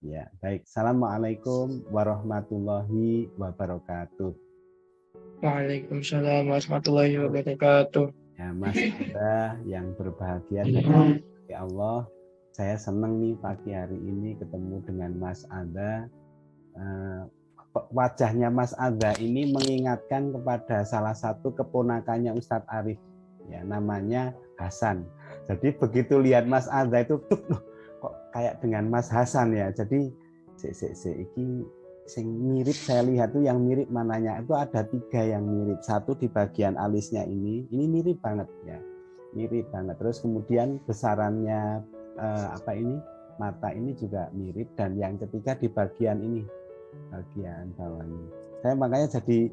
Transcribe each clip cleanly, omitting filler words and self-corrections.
Ya, baik. Assalamualaikum warahmatullahi wabarakatuh. Waalaikumsalam warahmatullahi wabarakatuh. Ya, Mas Anda yang berbahagia dan ya Allah, saya senang nih pagi hari ini ketemu dengan Mas Anda. Wajahnya Mas Anda ini mengingatkan kepada salah satu keponakannya Ustadz Arif, ya namanya Hasan. Jadi begitu lihat Mas Anda itu, kok kayak dengan Mas Hasan ya. Jadi iki sing mirip, saya lihat tuh yang mirip mananya itu ada 3 yang mirip. Satu di bagian alisnya ini mirip banget ya, mirip banget. Terus kemudian besarannya mata ini juga mirip, dan yang ketiga di bagian ini, bagian bawah ini. Saya makanya jadi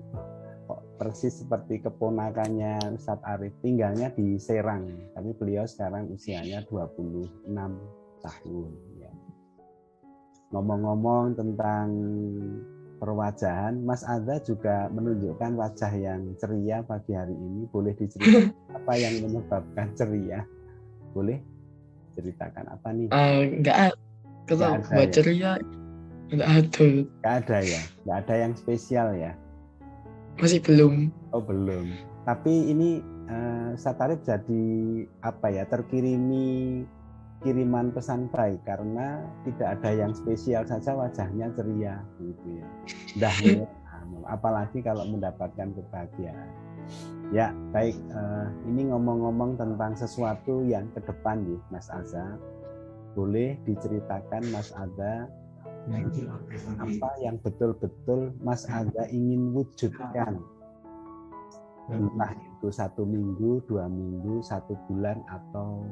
kok persis seperti keponakannya Ustadz Arif, tinggalnya di Serang, tapi beliau sekarang usianya 26 tahun. Ya. Ngomong-ngomong tentang perwajahan, Mas Anda juga menunjukkan wajah yang ceria pagi hari ini. Boleh diceritakan apa yang menyebabkan ceria? Boleh ceritakan apa nih? Kalau buat ceria nggak ada. Nggak ada ya? Nggak ada yang spesial ya? Masih belum. Oh belum. Tapi ini Ustadz Arif jadi terkirimi kiriman pesan baik karena tidak ada yang spesial saja wajahnya ceria gitu ya. Apalagi kalau mendapatkan kebahagiaan. Ya baik, ini ngomong-ngomong tentang sesuatu yang ke depan nih Mas Aza, boleh diceritakan Mas Aza apa yang betul-betul Mas Aza ingin wujudkan, entah itu 1 minggu, 2 minggu, 1 bulan, atau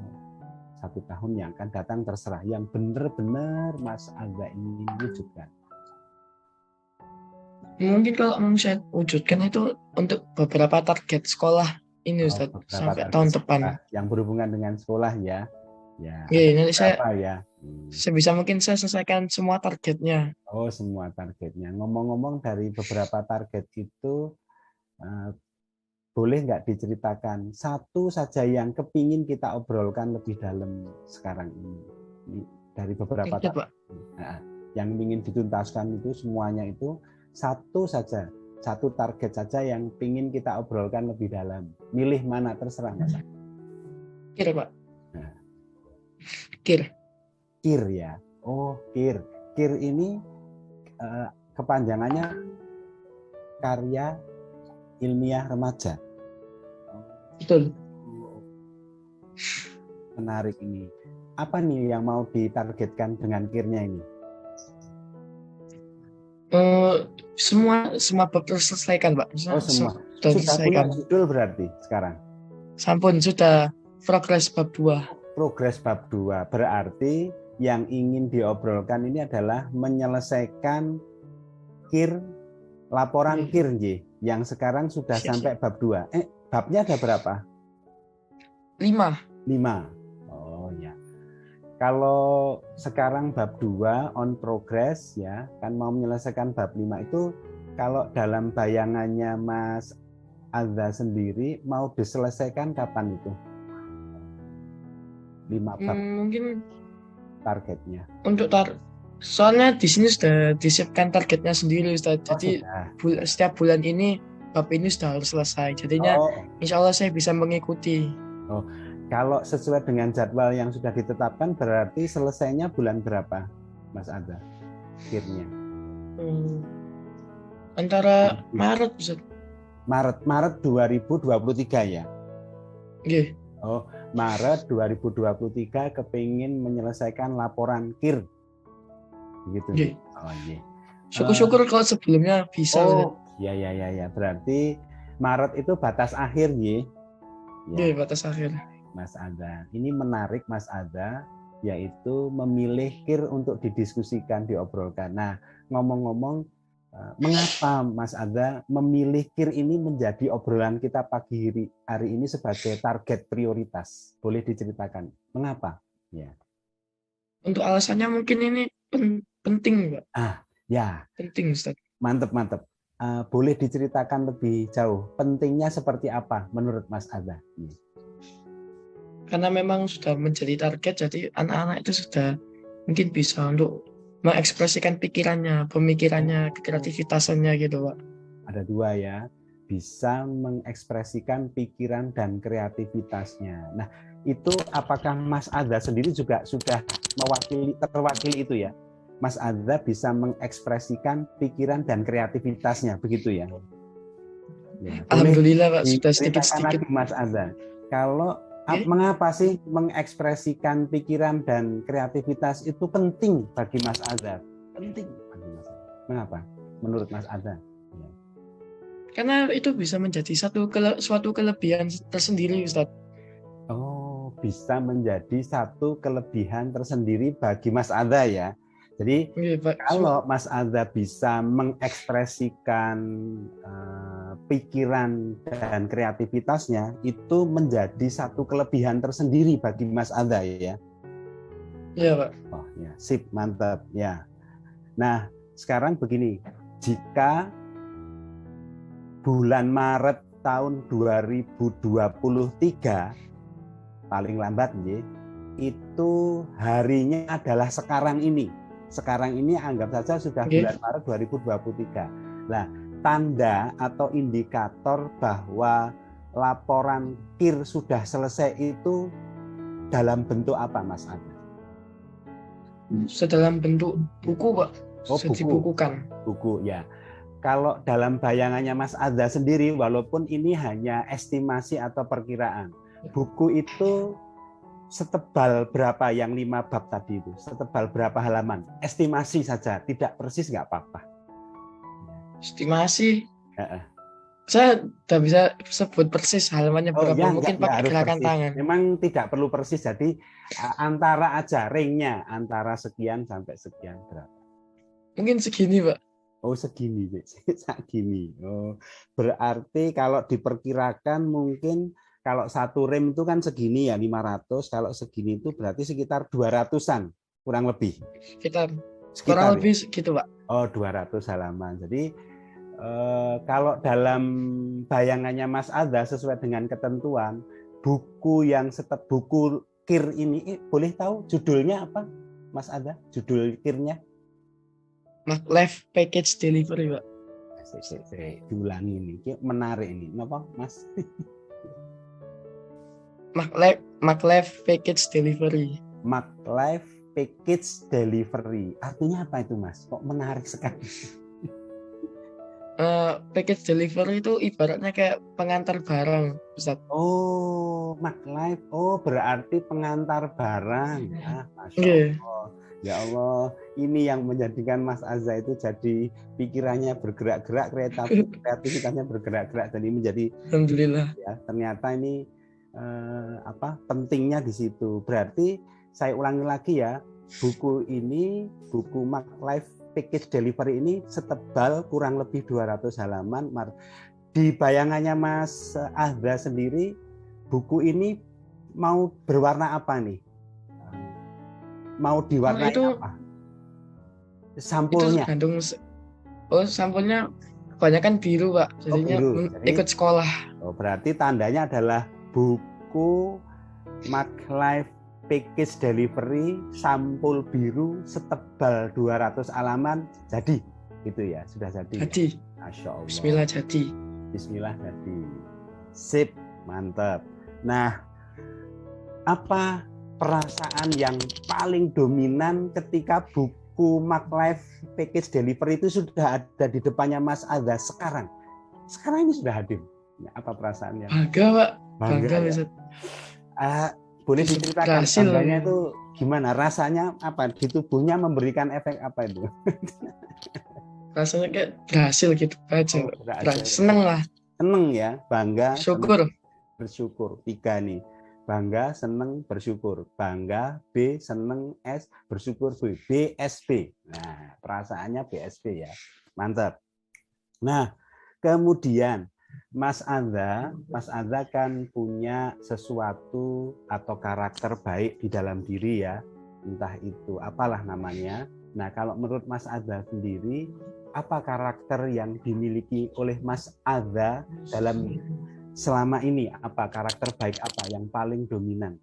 1 tahun yang akan datang, terserah, yang benar-benar Mas Aza ingin wujudkan. Mungkin kalau saya wujudkan itu untuk beberapa target sekolah ini Ustaz, sampai tahun depan. Yang berhubungan dengan sekolah ya. Ya, nanti sebisa mungkin saya selesaikan semua targetnya. Oh, semua targetnya. Ngomong-ngomong dari beberapa target itu, boleh nggak diceritakan satu saja yang kepingin kita obrolkan lebih dalam sekarang ini? Dari beberapa target, yang ingin dituntaskan itu semuanya itu satu saja, satu target saja yang ingin kita obrolkan lebih dalam. Milih mana, terserah Mas. Kira Pak. Kir ya. Oh, Kir ini kepanjangannya karya ilmiah remaja. Betul. Menarik ini. Apa nih yang mau ditargetkan dengan Kirnya ini? Semua bab terselesaikan Pak. Semua. Sudah punya judul berarti sekarang? Sampun, sudah. Progres bab 2. Progres bab 2. Berarti yang ingin diobrolkan ini adalah menyelesaikan laporan Kir yang sekarang sudah sampai bab 2. Babnya ada berapa? 5. Oh ya. Kalau sekarang bab 2 on progress ya, kan mau menyelesaikan bab 5 itu, kalau dalam bayangannya Mas Aza sendiri mau diselesaikan kapan itu? 5 bab. Mungkin targetnya. Soalnya di sini sudah disiapkan targetnya sendiri Ustaz. Jadi setiap bulan ini bab ini sudah harus selesai. Jadinya insya Allah saya bisa mengikuti. Kalau sesuai dengan jadwal yang sudah ditetapkan, berarti selesainya bulan berapa, Mas Aza? Kirnya? Antara Maret, Ustaz. Maret 2023 ya? Iya. Maret 2023 kepingin menyelesaikan laporan Kir. Begitu. Syukur-syukur kalau sebelumnya bisa. Ya. Berarti Maret itu batas akhir ya. Iya, batas akhir. Mas Aza, ini menarik Mas Aza, yaitu memilih Kir untuk didiskusikan, diobrolkan. Nah, ngomong-ngomong, mengapa Mas Aza memilih Kir ini menjadi obrolan kita pagi hari ini sebagai target prioritas? Boleh diceritakan mengapa? Ya. Untuk alasannya mungkin ini penting, Pak. Ya. Penting, Ustaz. Mantap. Boleh diceritakan lebih jauh, pentingnya seperti apa menurut Mas Aza? Karena memang sudah menjadi target, jadi anak-anak itu sudah mungkin bisa untuk mengekspresikan pikirannya, pemikirannya, kreativitasannya gitu, Pak. Ada dua ya, bisa mengekspresikan pikiran dan kreativitasnya. Nah, itu apakah Mas Adza sendiri juga sudah terwakili itu ya? Mas Adza bisa mengekspresikan pikiran dan kreativitasnya, begitu ya? Ya, boleh Alhamdulillah, Pak, sudah diceritakan sedikit-sedikit. lagi Mas Adza. Kalau Oke. mengapa sih mengekspresikan pikiran dan kreativitas itu penting bagi Mas Adza? Penting bagi Mas Adza. Mengapa? Menurut Mas Adza? Ya. Karena itu bisa menjadi suatu kelebihan tersendiri, Ustaz. Oh, bisa menjadi satu kelebihan tersendiri bagi Mas Adza ya. Jadi Oke, Pak. kalau Mas Adza bisa mengekspresikan pikiran dan kreativitasnya, itu menjadi satu kelebihan tersendiri bagi Mas Adza ya. Iya, Pak. Oh ya, sip, mantap ya. Nah, sekarang begini, jika bulan Maret tahun 2023 paling lambat itu harinya adalah sekarang ini. Sekarang ini anggap saja sudah bulan Maret 2023. Nah, tanda atau indikator bahwa laporan KIR sudah selesai itu dalam bentuk apa, Mas Adza? Dalam bentuk buku, Pak. Oh, buku. Dibukukan. Buku ya. Kalau dalam bayangannya Mas Adza sendiri, walaupun ini hanya estimasi atau perkiraan, buku itu setebal berapa yang 5 bab tadi itu? Setebal berapa halaman? Estimasi saja, tidak persis nggak apa-apa. Estimasi. Saya tidak bisa sebut persis halamannya berapa. Ya, mungkin pakai gerakan persis. tangan. Memang tidak perlu persis, jadi antara aja ringnya, antara sekian sampai sekian berapa. Mungkin segini, Pak. Oh, segini. Segini. Oh, berarti kalau diperkirakan mungkin kalau satu rem itu kan segini ya 500, kalau segini itu berarti sekitar 200-an kurang lebih. Sekitar kurang lebih segitu, Pak. Oh, 200 halaman. Jadi kalau dalam bayangannya Mas Adza sesuai dengan ketentuan, buku KIR ini boleh tahu judulnya apa, Mas Adza? Judul KIR-nya? Live Package Delivery, Pak. Diulangi ini, menarik ini. Kenapa, Mas? Live Package Delivery. Live Package Delivery. Artinya apa itu, Mas? Kok menarik sekali? Package delivery itu ibaratnya kayak pengantar barang, Ustaz. Oh, MacLife. Oh, berarti pengantar barang. Masya Allah. Ya Allah, ini yang menjadikan Mas Adza itu jadi pikirannya bergerak-gerak, kreativitasnya bergerak-gerak, jadi menjadi. Alhamdulillah. Ya, ternyata ini pentingnya di situ. Berarti saya ulangi lagi ya, buku MacLife Package Delivery ini setebal kurang lebih 200 halaman. Di bayangannya Mas Adza sendiri, buku ini mau berwarna apa nih? Mau diwarnai apa? Sampulnya? Itu sampulnya kebanyakan biru, Pak. Jadinya ikut sekolah. Oh, berarti tandanya adalah buku MacLife Package Delivery sampul biru setebal 200 halaman jadi gitu ya, sudah jadi. Jadi. Ya? Masya Allah. Bismillah jadi. Bismillah jadi. Sip, mantap. Nah, apa perasaan yang paling dominan ketika buku MacLife Package Delivery itu sudah ada di depannya Mas Adza sekarang? Sekarang ini sudah hadir. Apa perasaannya? Bangga, Pak. Bangga, ya? Boleh diceritakan bangganya itu gimana? Rasanya apa? Di tubuhnya memberikan efek apa itu? Rasanya kayak berhasil gitu aja. Seneng lah. Seneng ya, bangga. Syukur. Bersyukur. 3 nih. Bangga, seneng, bersyukur. Bangga, B, seneng, S, bersyukur, B. BSB. Nah, perasaannya BSB ya. Mantap. Nah, kemudian Mas Adza kan punya sesuatu atau karakter baik di dalam diri ya, entah itu apalah namanya. Nah, kalau menurut Mas Adza sendiri, apa karakter yang dimiliki oleh Mas Adza dalam selama ini? Apa karakter baik apa yang paling dominan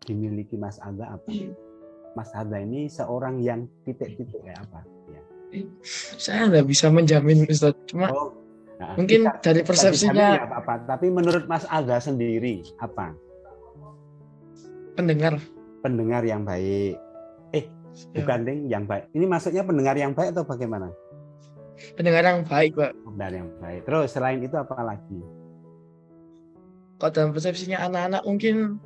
dimiliki Mas Adza apa? Mas Hadza ini seorang yang titik-titik kayak apa? Ya. Saya nggak bisa menjamin Ustaz, cuma mungkin dari persepsinya apa-apa. Tapi menurut Mas Hadza sendiri apa? Pendengar yang baik. Bukan ding, yang baik. Ini maksudnya pendengar yang baik atau bagaimana? Pendengar yang baik, Pak. Pendengar yang baik. Terus selain itu apa lagi? Kalau dalam persepsinya anak-anak mungkin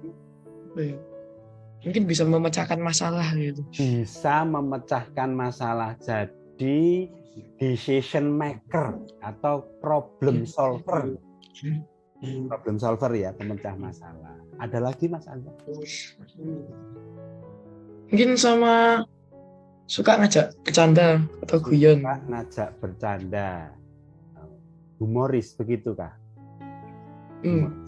bisa memecahkan masalah gitu. Bisa memecahkan masalah. Jadi decision maker atau problem solver. Problem solver ya, pemecah masalah. Ada lagi Mas Anda? Mungkin sama suka ngajak bercanda atau guyon. Ngajak bercanda. Humoris begitulah.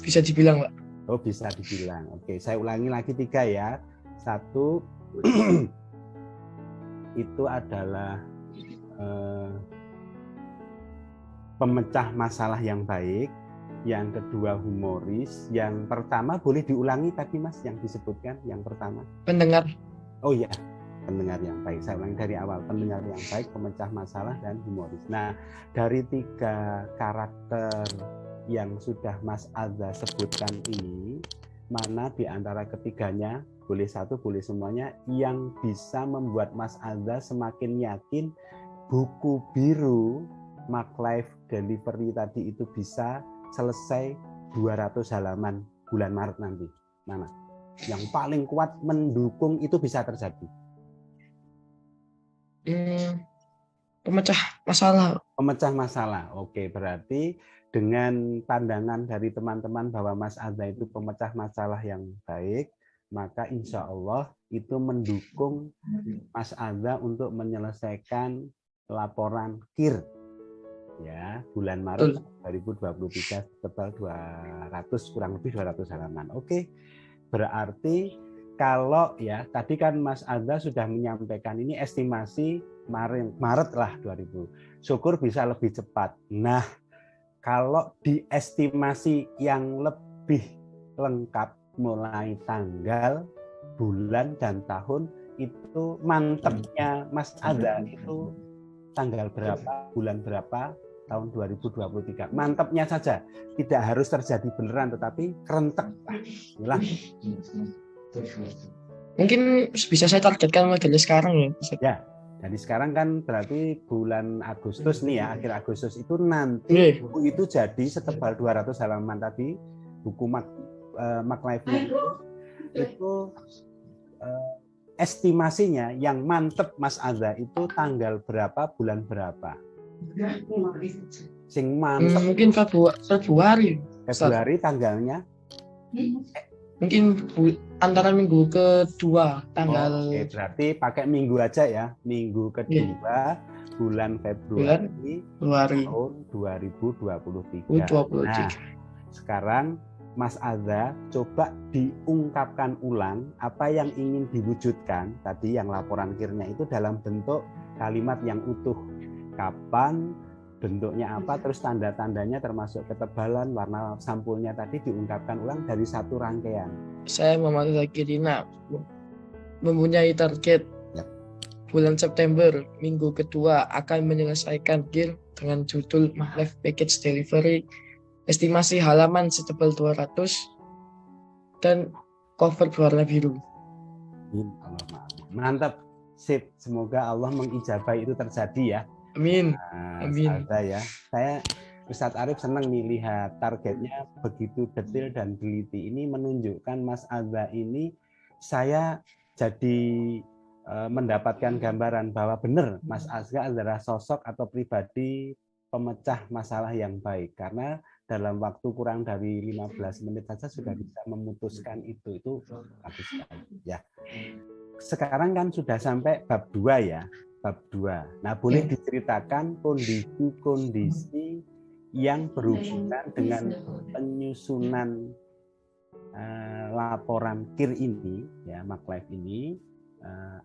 Bisa dibilang, Pak. Oh, bisa dibilang. Oke, saya ulangi lagi 3 ya. 1 itu adalah pemecah masalah yang baik. Yang kedua humoris. Yang pertama boleh diulangi tadi Mas yang disebutkan yang pertama. Pendengar. Oh iya, pendengar yang baik. Saya ulangi dari awal. Pendengar yang baik, pemecah masalah, dan humoris. Nah, dari 3 karakter yang sudah Mas Hadza sebutkan ini, mana di antara ketiganya, boleh satu, boleh semuanya, yang bisa membuat Mas Hadza semakin yakin buku biru Mark Life Delivery tadi itu bisa selesai 200 halaman bulan Maret nanti? Mana? Yang paling kuat mendukung itu bisa terjadi? Pemecah masalah. Pemecah masalah. Oke, berarti dengan pandangan dari teman-teman bahwa Mas Hadza itu pemecah masalah yang baik, maka insya Allah itu mendukung Mas Hadza untuk menyelesaikan laporan KIR ya bulan Maret 2023 tebal 200 kurang lebih 200 halaman. Oke. Berarti kalau ya tadi kan Mas Hadza sudah menyampaikan ini estimasi Maret lah 2000. Syukur bisa lebih cepat. Nah, kalau diestimasi yang lebih lengkap mulai tanggal, bulan dan tahun itu mantepnya Mas Hadza itu tanggal berapa, bulan berapa, tahun 2023. Mantapnya saja, tidak harus terjadi beneran, tetapi kerentek. Inilah. Mungkin bisa saya targetkan modelnya sekarang ya. Ya, jadi sekarang kan berarti bulan Agustus nih ya, akhir Agustus itu nanti buku itu jadi setebal 200 halaman tadi, buku Mark Life-nya itu estimasinya yang mantep Mas Hadza itu tanggal berapa, bulan berapa? Sing mantep. Mungkin Februari. Februari tanggalnya? Mungkin antara minggu kedua tanggal. Oke, berarti pakai minggu aja ya. Minggu kedua bulan Februari tahun 2023. Nah, sekarang Mas Hadza coba diungkapkan ulang apa yang ingin diwujudkan tadi yang laporan KIR-nya itu dalam bentuk kalimat yang utuh. Kapan, bentuknya apa, terus tanda-tandanya termasuk ketebalan, warna sampulnya tadi diungkapkan ulang dari satu rangkaian. Saya Muhammad Zakirina mempunyai target bulan September minggu kedua akan menyelesaikan KIR dengan judul Mark Life Package Delivery, estimasi halaman setebal 200 dan cover berwarna biru. Mantap, sip. Semoga Allah mengijabahi itu terjadi ya. Amin. Nah, amin. Ya, saya Ustadz Arif senang nih lihat targetnya begitu detail dan teliti. Ini menunjukkan Mas Hadza ini saya jadi mendapatkan gambaran bahwa benar Mas Hadza adalah sosok atau pribadi pemecah masalah yang baik karena dalam waktu kurang dari 15 menit saja sudah bisa memutuskan itu bagus sekali ya. Sekarang kan sudah sampai bab 2 ya, bab 2. Nah, boleh diceritakan kondisi-kondisi yang berhubungan dengan penyusunan laporan KIR ini ya, Mark Life ini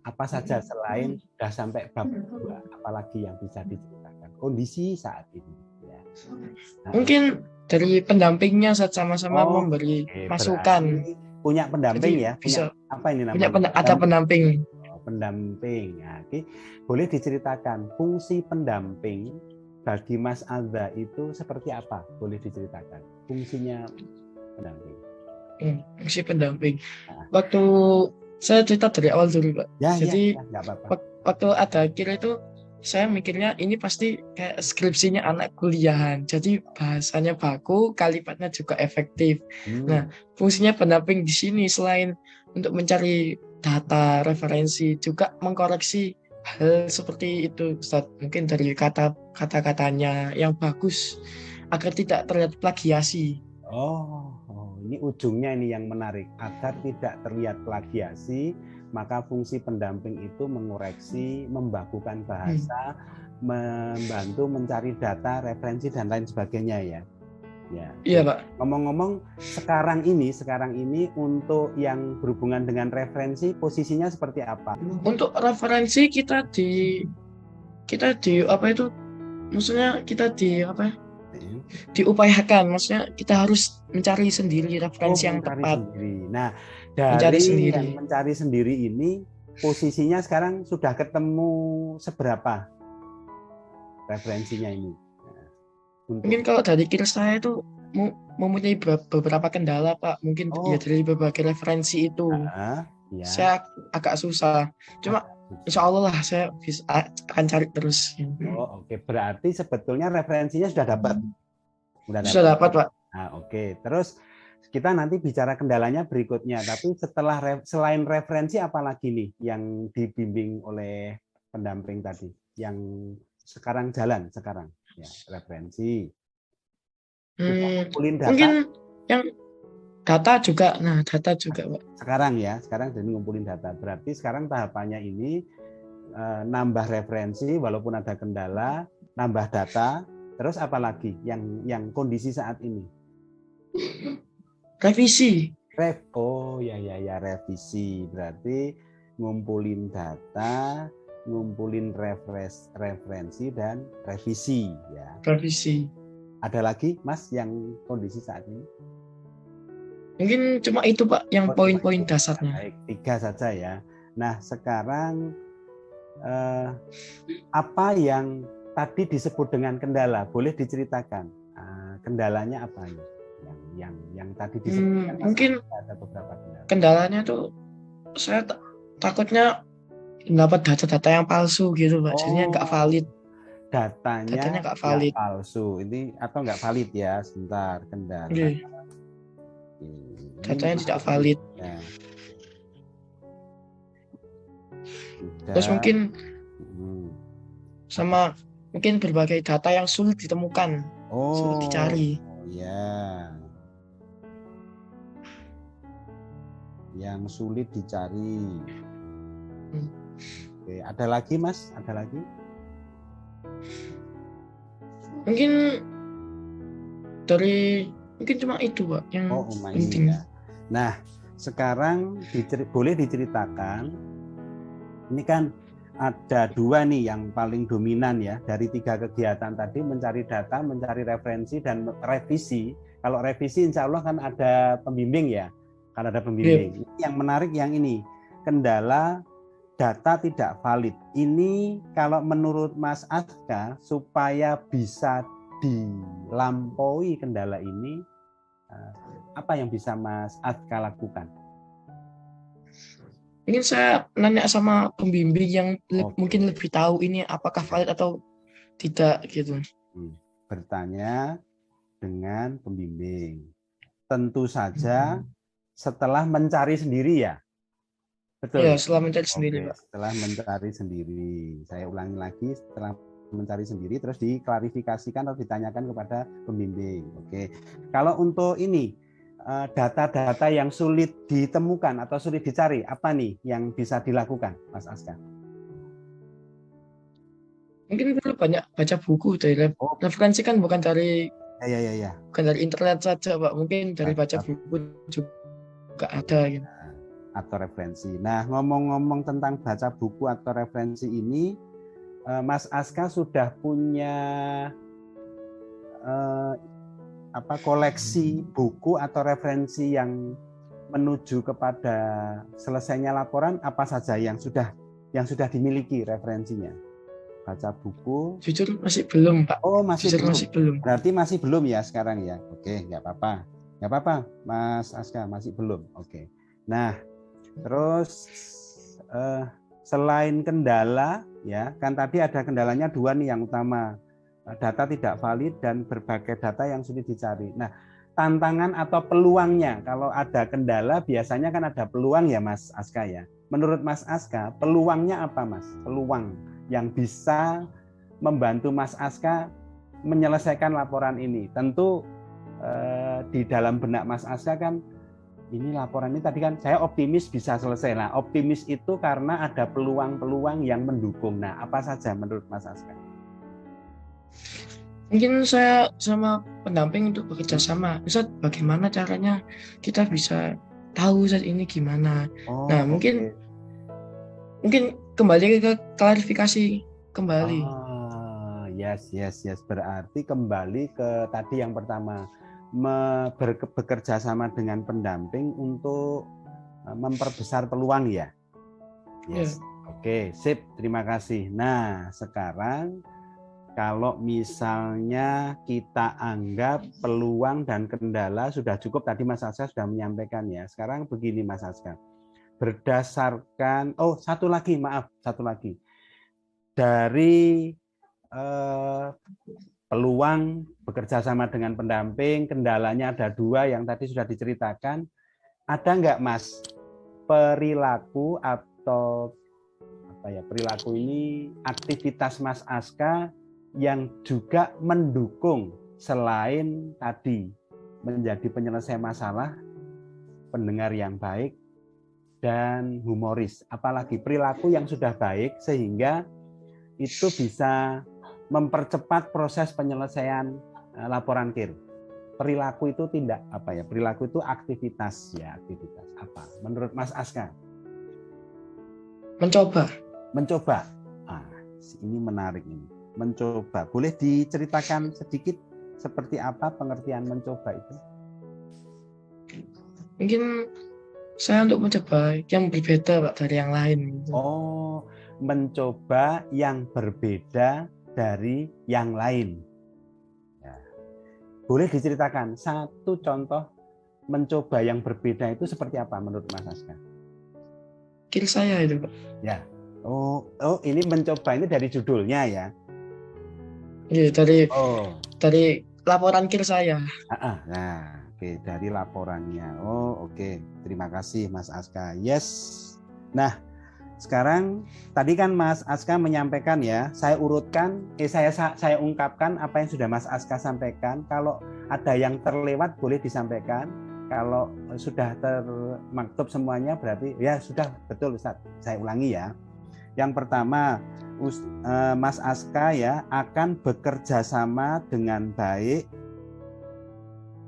apa saja selain sudah sampai bab 2, apalagi yang bisa diceritakan kondisi saat ini ya. Nah, mungkin dari pendampingnya sama-sama memberi masukan. Punya pendamping. Jadi, ya, punya bisa, apa ini namanya? Ada pendamping. pendamping. Nah, boleh diceritakan fungsi pendamping bagi Mas Adza itu seperti apa? Boleh diceritakan fungsinya pendamping. Fungsi pendamping. Nah. Waktu saya cerita dari awal dulu, Pak. Jadi nggak apa-apa. waktu ada akhir itu saya mikirnya ini pasti kayak skripsinya anak kuliahan. Jadi bahasanya baku, kalimatnya juga efektif. Nah, fungsinya pendamping di sini selain untuk mencari data, referensi, juga mengkoreksi hal seperti itu, Ustaz. Mungkin dari kata-katanya yang bagus agar tidak terlihat plagiasi. Ini ujungnya ini yang menarik. Agar tidak terlihat plagiasi, maka fungsi pendamping itu mengoreksi, membakukan bahasa, membantu mencari data, referensi dan lain sebagainya ya. Iya, Pak. Ngomong-ngomong, sekarang ini untuk yang berhubungan dengan referensi posisinya seperti apa? Untuk referensi kita di apa itu? Maksudnya kita diupayakan, maksudnya kita harus mencari sendiri referensi yang tepat. Sendiri. Nah, dari yang mencari sendiri ini posisinya sekarang sudah ketemu seberapa referensinya ini? Mungkin kalau dari kira saya itu mempunyai beberapa kendala, Pak. Mungkin ya dari berbagai referensi itu. Saya agak susah. Cuma insya Allah lah saya akan cari terus. Oke. Berarti sebetulnya referensinya sudah dapat? Sudah dapat, Pak. Oke. Terus kita nanti bicara kendalanya berikutnya. Tapi selain referensi apa lagi nih yang dibimbing oleh pendamping tadi? Yang sekarang jalan sekarang? Ya, referensi. Ngumpulin data. Mungkin yang data juga. Nah, data juga, Pak. Sekarang jadi ngumpulin data. Berarti sekarang tahapannya ini nambah referensi walaupun ada kendala, nambah data, terus apa lagi yang kondisi saat ini? Revisi. Revisi. Berarti ngumpulin data, ngumpulin referensi dan revisi ya. Revisi. Ada lagi Mas yang kondisi saat ini? Mungkin cuma itu Pak yang poin-poin dasarnya. Baik, 3 saja ya. Nah, sekarang apa yang tadi disebut dengan kendala? Boleh diceritakan kendalanya apa yang tadi disebutkan? Mungkin ada beberapa kendala. Kendalanya tuh saya takutnya dapat data-data yang palsu gitu, Pak. Jadinya nggak valid. Datanya nggak valid. Palsu. Ini atau nggak valid ya? Sebentar, kendala. Datanya tidak valid. Ya. Terus mungkin sama mungkin berbagai data yang sulit ditemukan, sulit dicari. Ya. Yang sulit dicari. Oke, ada lagi Mas? Ada lagi? Mungkin cuma itu Pak yang penting. Ya. Nah, sekarang boleh diceritakan, ini kan ada 2 nih yang paling dominan ya dari 3 kegiatan tadi, mencari data, mencari referensi dan revisi. Kalau revisi insya Allah kan ada pembimbing ya, kan ada pembimbing. Yang menarik yang ini, kendala data tidak valid. Ini kalau menurut Mas Aska supaya bisa dilampaui kendala ini, apa yang bisa Mas Aska lakukan? Mungkin saya nanya sama pembimbing yang mungkin lebih tahu ini apakah valid atau tidak gitu. Bertanya dengan pembimbing. Tentu saja setelah mencari sendiri ya. Betul. Ya, setelah mencari sendiri, Pak. Setelah mencari sendiri. Saya ulangi lagi, setelah mencari sendiri terus diklarifikasikan atau ditanyakan kepada pembimbing. Oke. Kalau untuk ini data-data yang sulit ditemukan atau sulit dicari, apa nih yang bisa dilakukan, Mas Aska? Mungkin perlu banyak baca buku dari referensi kan bukan dari bukan dari internet saja, Pak. Mungkin dari baca buku juga ada gitu. Atau referensi. Nah, ngomong-ngomong tentang baca buku atau referensi ini, Mas Aska sudah punya koleksi buku atau referensi yang menuju kepada selesainya laporan apa saja yang sudah yang sudah dimiliki referensinya? Baca buku. Jujur masih belum, Pak. Oh, masih Jujur belum. masih belum. Berarti masih belum ya sekarang ya. Oke, nggak apa-apa. Nggak apa-apa, Mas Aska, masih belum. Oke. Nah, terus selain kendala, ya kan tadi ada kendalanya dua nih yang utama. Data tidak valid dan berbagai data yang sulit dicari. Nah, tantangan atau peluangnya, kalau ada kendala biasanya kan ada peluang ya Mas Aska ya. Menurut Mas Aska, peluangnya apa Mas? Peluang yang bisa membantu Mas Aska menyelesaikan laporan ini. Tentu di dalam benak Mas Aska kan ini laporan ini tadi kan saya optimis bisa selesai. Nah, optimis itu karena ada peluang-peluang yang mendukung. Nah, apa saja menurut Mas Aska? Mungkin saya sama pendamping untuk bekerja sama. Ustaz, bagaimana caranya kita bisa tahu Ustaz ini gimana? Nah, mungkin kembali ke klarifikasi kembali. Yes. Berarti kembali ke tadi yang pertama, bekerja sama dengan pendamping untuk memperbesar peluang ya. Yes. Oke, sip. Terima kasih. Nah, sekarang kalau misalnya kita anggap peluang dan kendala sudah cukup, tadi Mas Aska sudah menyampaikan ya. Sekarang begini Mas Aska, berdasarkan, satu lagi, dari peluang bekerja sama dengan pendamping, kendalanya ada dua yang tadi sudah diceritakan. Ada nggak Mas perilaku atau perilaku ini aktivitas Mas Aska yang juga mendukung selain tadi menjadi penyelesai masalah, pendengar yang baik, dan humoris. Apalagi perilaku yang sudah baik sehingga itu bisa mempercepat proses penyelesaian laporan KIR. Perilaku itu perilaku itu aktivitas apa? Menurut Mas Aska? Mencoba. Ini menarik ini. Mencoba. Boleh diceritakan sedikit seperti apa pengertian mencoba itu? Mungkin saya untuk mencoba yang berbeda Pak dari yang lain. Mencoba yang berbeda dari yang lain. Ya. Boleh diceritakan satu contoh mencoba yang berbeda itu seperti apa menurut Mas Aska? KIR saya itu Pak. Ya. Ini mencoba ini dari judulnya ya. Iya, dari laporan KIR saya. Nah, oke, dari laporannya. Oke. Terima kasih Mas Aska. Yes. Nah, sekarang tadi kan Mas Aska menyampaikan ya, saya ungkapkan apa yang sudah Mas Aska sampaikan. Kalau ada yang terlewat boleh disampaikan. Kalau sudah termaktub semuanya berarti ya sudah betul Ustaz. Saya ulangi ya. Yang pertama, Mas Aska ya akan bekerja sama dengan baik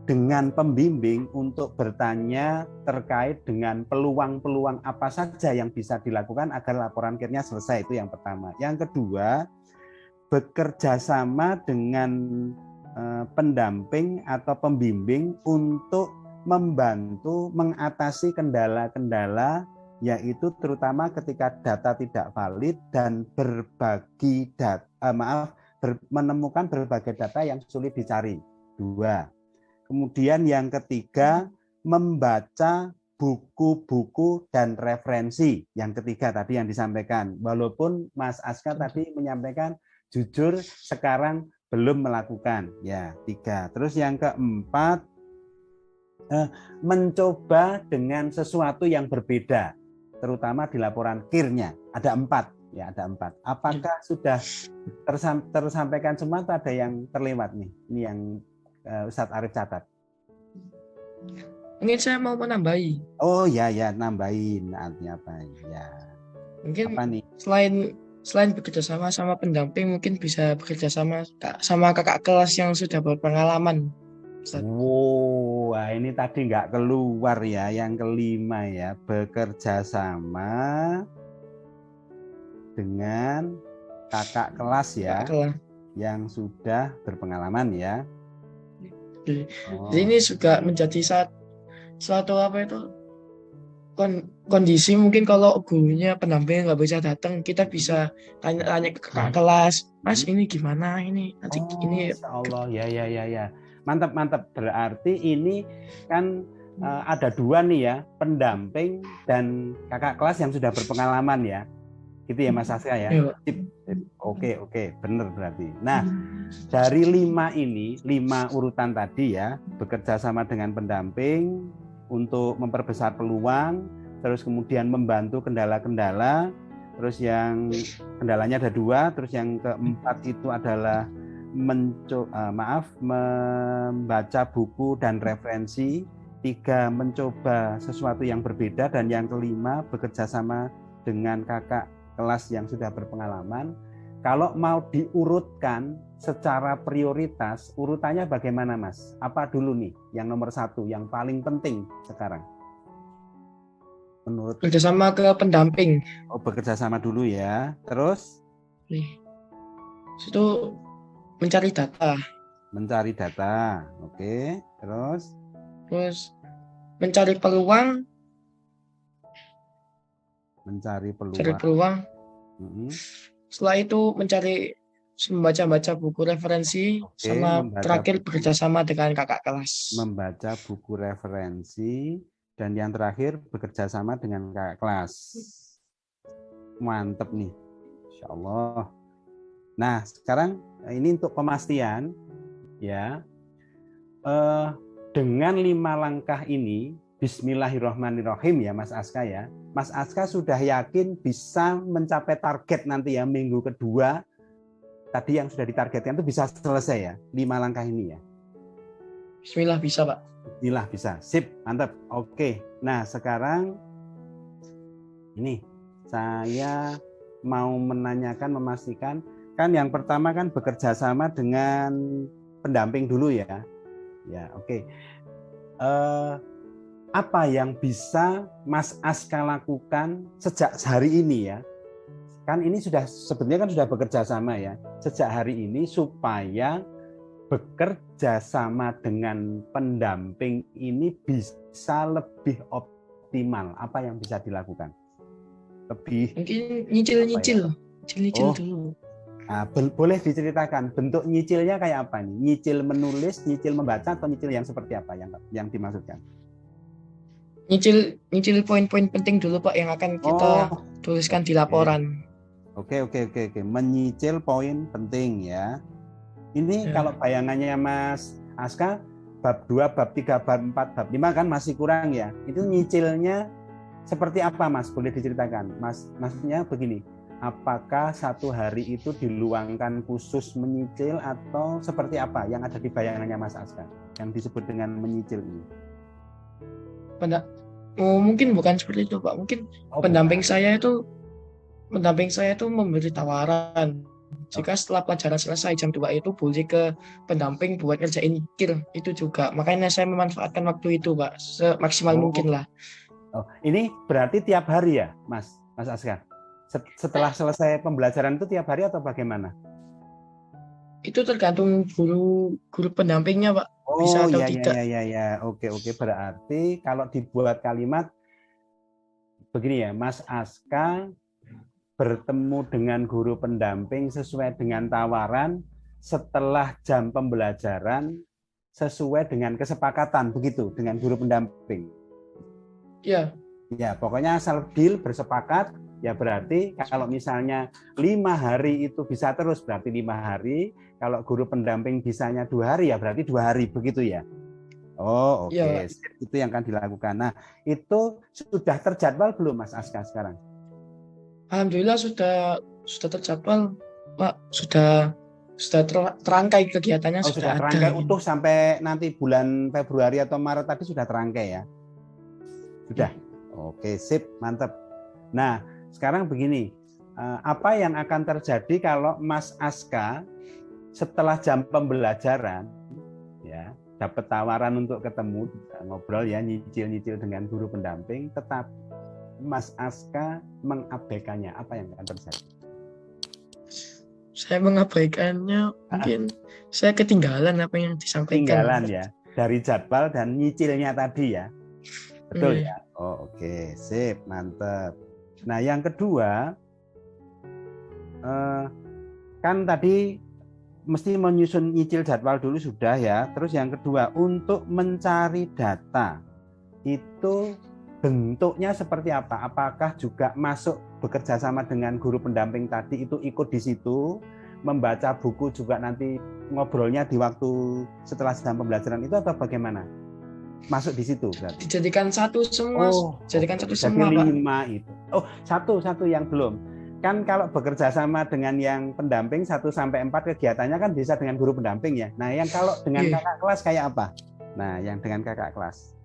dengan pembimbing untuk bertanya terkait dengan peluang-peluang apa saja yang bisa dilakukan agar laporan KIR-nya selesai. Itu yang pertama. Yang kedua, bekerja sama dengan pendamping atau pembimbing untuk membantu mengatasi kendala-kendala, yaitu terutama ketika data tidak valid dan menemukan berbagai data yang sulit dicari. 2. Kemudian yang ketiga, membaca buku-buku dan referensi. Yang ketiga tadi yang disampaikan. Walaupun Mas Aska tadi menyampaikan jujur sekarang belum melakukan. Ya, 3. Terus yang keempat, mencoba dengan sesuatu yang berbeda. Terutama di laporan KIR-nya. Ada 4. Ya, ada 4. Apakah sudah tersampaikan semua atau ada yang terlewat nih? Ini yang Ustadz Arif catat. Mungkin saya mau menambahi. Nambahin. Artinya apa? Ya. Mungkin apa nih? Selain bekerja sama pendamping, mungkin bisa bekerja sama kakak kelas yang sudah berpengalaman. Wah, ini tadi nggak keluar ya. Yang kelima ya, bekerja sama dengan kakak kelas ya, yang sudah berpengalaman ya. Jadi ini juga menjadi suatu kondisi mungkin kalau gurunya pendamping nggak bisa datang, kita bisa tanya-tanya ke kakak kelas, Mas ini gimana ini nanti Oh, ini. Masya Allah, ya. Mantap, mantap. Berarti ini kan ada dua nih ya, pendamping dan kakak kelas yang sudah berpengalaman ya. Gitu ya Mas Aska ya. Ya, Pak. Oke, benar berarti. Nah, dari 5 ini, 5 urutan tadi ya, bekerja sama dengan pendamping untuk memperbesar peluang, terus kemudian membantu kendala-kendala, terus yang kendalanya ada 2, terus yang keempat itu adalah membaca buku dan referensi, 3 mencoba sesuatu yang berbeda, dan yang kelima bekerja sama dengan kakak kelas yang sudah berpengalaman. Kalau mau diurutkan secara prioritas, urutannya bagaimana Mas? Apa dulu nih yang nomor 1, yang paling penting sekarang? Menurut Kerjasama ke pendamping. bekerja sama dulu ya. Terus Nih, itu mencari data, mencari data. Oke. Terus mencari peluang, mencari cari peluang. peluang. Mm-mm. Setelah itu membaca buku referensi, Oke, sama membaca terakhir buku. bekerja sama dengan kakak kelas. Membaca buku referensi, dan yang terakhir bekerja sama dengan kakak kelas. Mantep nih, Insya Allah. Nah, sekarang ini untuk pemastian ya. Dengan 5 langkah ini, Bismillahirrahmanirrahim ya Mas Aska ya. Mas Aska sudah yakin bisa mencapai target nanti ya minggu kedua. Tadi yang sudah ditargetkan itu bisa selesai ya, 5 langkah ini ya. Bismillah bisa Pak. Bismillah bisa, sip, mantap. Oke, nah sekarang ini saya mau menanyakan, memastikan, kan yang pertama kan bekerja sama dengan pendamping dulu ya. Ya, oke. Apa yang bisa Mas Aska lakukan sejak hari ini ya? Kan ini sebetulnya kan sudah bekerja sama ya. Sejak hari ini supaya bekerja sama dengan pendamping ini bisa lebih optimal. Apa yang bisa dilakukan? Lebih mungkin nyicil dulu. Nah, boleh diceritakan bentuk nyicilnya kayak apa nih? Nyicil menulis, nyicil membaca, atau nyicil yang seperti apa yang dimaksudkan? Nyicil poin-poin penting dulu Pak yang akan kita tuliskan di laporan. Oke. Menyicil poin penting ya. Ini Ya. Kalau bayangannya Mas Aska, bab 2, bab 3, bab 4, bab 5 kan masih kurang ya. Itu nyicilnya seperti apa Mas? Boleh diceritakan? Maksudnya begini, apakah satu hari itu diluangkan khusus menyicil atau seperti apa yang ada di bayangannya Mas Aska yang disebut dengan menyicil ini? Mungkin bukan seperti itu Pak. Mungkin pendamping saya itu memberi tawaran. Jika setelah pelajaran selesai jam 2 itu boleh ke pendamping buat kerjain kir itu juga. Makanya saya memanfaatkan waktu itu Pak semaksimal mungkin lah. Ini berarti tiap hari ya Mas Aska? Setelah selesai pembelajaran itu tiap hari atau bagaimana? Itu tergantung guru pendampingnya Pak. Bisa atau tidak. Ya. Oke. Berarti kalau dibuat kalimat begini ya, Mas Aska bertemu dengan guru pendamping sesuai dengan tawaran setelah jam pembelajaran sesuai dengan kesepakatan, begitu, dengan guru pendamping. Ya. Ya, pokoknya asal deal bersepakat, ya berarti kalau misalnya 5 hari itu bisa terus, berarti 5 hari. Kalau guru pendamping bisanya 2 hari, ya berarti 2 hari, begitu ya? Oke. Ya. Itu yang akan dilakukan. Nah, itu sudah terjadwal belum Mas Aska sekarang? Alhamdulillah sudah terjadwal Pak. Sudah terangkai kegiatannya. Sudah terangkai utuh sampai nanti bulan Februari atau Maret tadi sudah terangkai ya? Sudah? Oke, sip, mantap. Nah, sekarang begini, apa yang akan terjadi kalau Mas Aska setelah jam pembelajaran ya dapat tawaran untuk ketemu, ngobrol ya, nyicil dengan guru pendamping, tetap Mas Aska mengabaikannya, apa yang akan terjadi? Saya mengabaikannya, mungkin saya ketinggalan apa yang disampaikan. Ketinggalan ya, dari jadwal dan nyicilnya tadi ya. Betul ya? Oh, oke, sip, mantep. Nah, yang kedua, kan tadi mesti menyusun nyicil jadwal dulu sudah ya. Terus yang kedua, untuk mencari data itu bentuknya seperti apa? Apakah juga masuk bekerja sama dengan guru pendamping tadi itu ikut di situ, membaca buku juga nanti ngobrolnya di waktu setelah jam pembelajaran itu atau bagaimana? Masuk di situ berarti. Dijadikan satu semua, jadikan satu Jadi semua, Pak. 5 itu. Oh, satu yang belum. Kan kalau bekerja sama dengan yang pendamping 1-4 kegiatannya kan bisa dengan guru pendamping ya. Nah, yang kalau dengan kakak kelas kayak apa? Nah, yang dengan kakak kelas.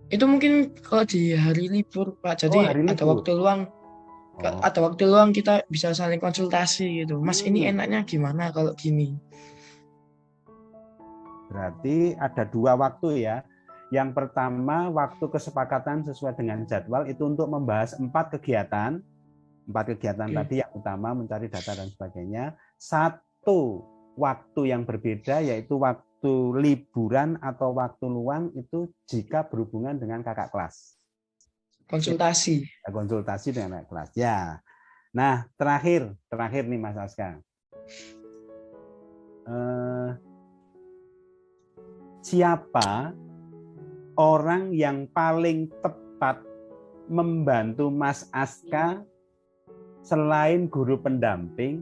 Itu mungkin kalau di hari libur, Pak. Jadi hari ada libur. waktu luang. Ada waktu luang kita bisa saling konsultasi gitu. Mas, ini enaknya gimana kalau gini? Berarti ada 2 waktu ya. Yang pertama, waktu kesepakatan sesuai dengan jadwal itu untuk membahas 4 kegiatan. 4 kegiatan tadi yang utama mencari data dan sebagainya. 1 waktu yang berbeda yaitu waktu liburan atau waktu luang itu jika berhubungan dengan kakak kelas. Konsultasi. Konsultasi dengan kakak kelas. Ya. Nah, terakhir nih Mas Aska. Siapa orang yang paling tepat membantu Mas Aska selain guru pendamping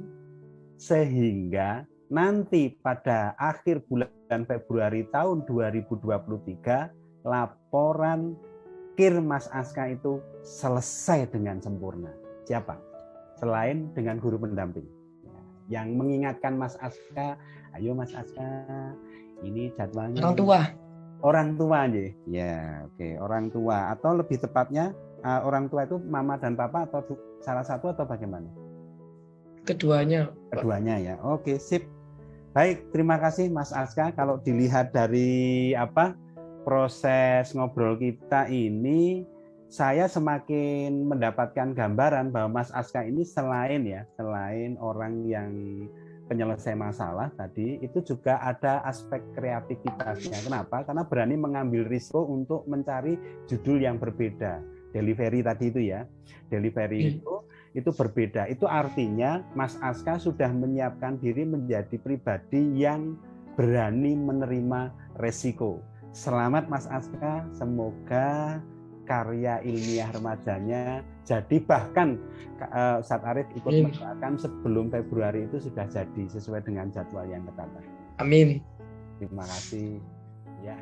sehingga nanti pada akhir bulan Februari tahun 2023 laporan KIR Mas Aska itu selesai dengan sempurna. Siapa? Selain dengan guru pendamping. Yang mengingatkan Mas Aska, ayo Mas Aska, ini jadwalnya. Orang tua. Orang tua aja. Ya, oke. Orang tua atau lebih tepatnya orang tua itu mama dan papa atau salah satu atau bagaimana? Keduanya. Keduanya ya. Oke, sip. Baik, terima kasih Mas Aska. Kalau dilihat dari proses ngobrol kita ini, saya semakin mendapatkan gambaran bahwa Mas Aska ini selain orang yang penyelesai masalah tadi, itu juga ada aspek kreativitasnya. Kenapa? Karena berani mengambil risiko untuk mencari judul yang berbeda. Delivery tadi itu ya. Delivery itu berbeda. Itu artinya Mas Aska sudah menyiapkan diri menjadi pribadi yang berani menerima resiko. Selamat Mas Aska, semoga karya ilmiah remajanya jadi, bahkan Ustadz Arif ikut mendoakan sebelum Februari itu sudah jadi sesuai dengan jadwal yang ketat. Amin. Terima kasih. Ya.